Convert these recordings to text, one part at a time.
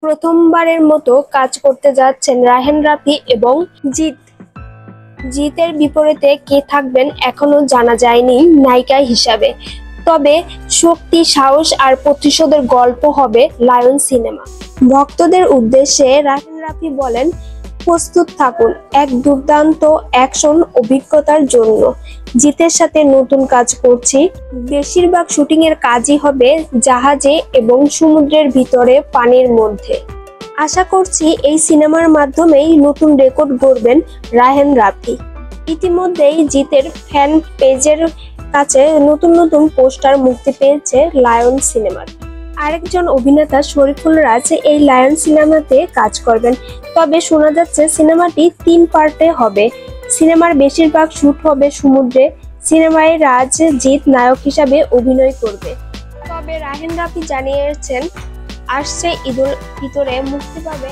প্রথমবারের মতো কাজ করতে যাচ্ছেন রায়হান রাফি এবং জিৎ। জিতের বিপরীতে কে থাকবেন এখনো জানা যায়নি নায়িকা হিসাবে, তবে শক্তি, সাহস আর প্রতিশোধের গল্প হবে লায়ন সিনেমা। ভক্তদের উদ্দেশ্যে রায়হান রাফি বলেন, প্রস্তুত থাকুন এক দুর্দান্ত অ্যাকশন অভিজ্ঞতার জন্য। জিতের সাথে নতুন কাজ করছি, বেশিরভাগ শুটিং এর কাজই হবে জাহাজে এবং সমুদ্রের ভিতরে, পানির মধ্যে। আশা করছি এই সিনেমার মাধ্যমেই নতুন রেকর্ড গড়বেন রায়হান রাফি। ইতিমধ্যেই জিতের ফ্যান পেজের কাছে নতুন নতুন পোস্টার মুক্তি পেয়েছে লায়ন সিনেমার। আরেকজন অভিনেতা শরীফুল রাজ এই লায়ন সিনেমাতে কাজ করবেন, তবে শোনা যাচ্ছে সিনেমাটি 3 পার্টে হবে। সিনেমার বেশিরভাগ শুট হবে সমুদ্রে। সিনেমায় রাজ, জিৎ নায়ক হিসাবে অভিনয় করবে। তবে রায়হান রাফি জানিয়েছেন, আসছে ঈদুল ফিতরে মুক্তি পাবে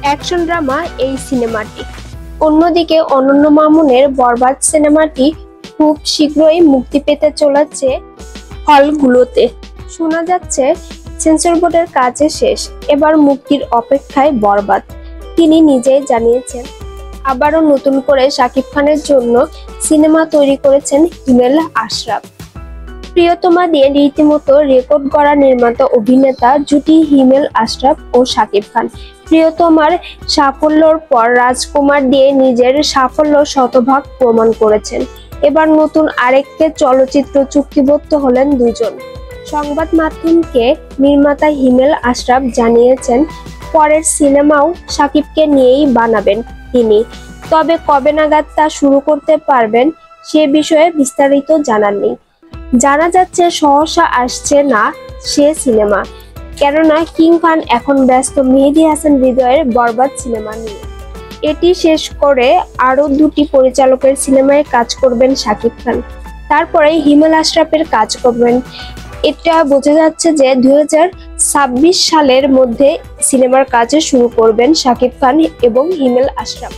অ্যাকশন ড্রামা এই সিনেমাটি। অন্যদিকে অনন্য মামুনের বরবাদ সিনেমাটি খুব শীঘ্রই মুক্তি পেতে চলেছে হলগুলোতে। শোনা যাচ্ছে সেন্সর বোর্ডের কাজ শেষ, এবার মুক্তির অপেক্ষায় বরবাদ। তিনি নিজেই জানিয়েছেন, আবারও নতুন করে শাকিব খানের জন্য সিনেমা তৈরি করেছেন হিমেল আশরাফ। প্রিয়তমা দিয়ে রীতিমতো রেকর্ড গড়া নির্মাতা অভিনেতা জুটি হিমেল আশরাফ ও শাকিব খান। প্রিয়তমার সাফল্যর পর রাজকুমার দিয়ে নিজের সাফল্য শতভাগ প্রমাণ করেছেন। এবার নতুন আরেককে চলচ্চিত্র চুক্তিবদ্ধ হলেন দুজন। সংবাদ মাধ্যমকে নির্মাতা হিমেল আশরাফ জানিয়েছেন, পরের সিনেমাও শাকিবকে নিয়েই বানাবেন তিনি, তবে কবে নাগাদ তা শুরু করতে পারবেন সে বিষয়ে বিস্তারিত জানাননি। জানা যাচ্ছে সহসা আসছে না সে সিনেমা, কেননা কিং খান এখন ব্যস্ত মেহেদী হাসান হৃদয়ের বরবাদ সিনেমা নিয়ে। এটি শেষ করে আরো 2টি পরিচালকের সিনেমায় কাজ করবেন শাকিব খান, তারপরে হিমেল আশরাফের কাজ করবেন। এটা বোঝা যাচ্ছে যে 2026 সালের মধ্যে সিনেমার কাজ শুরু করবেন শাকিব খান এবং হিমেল আশরাফ।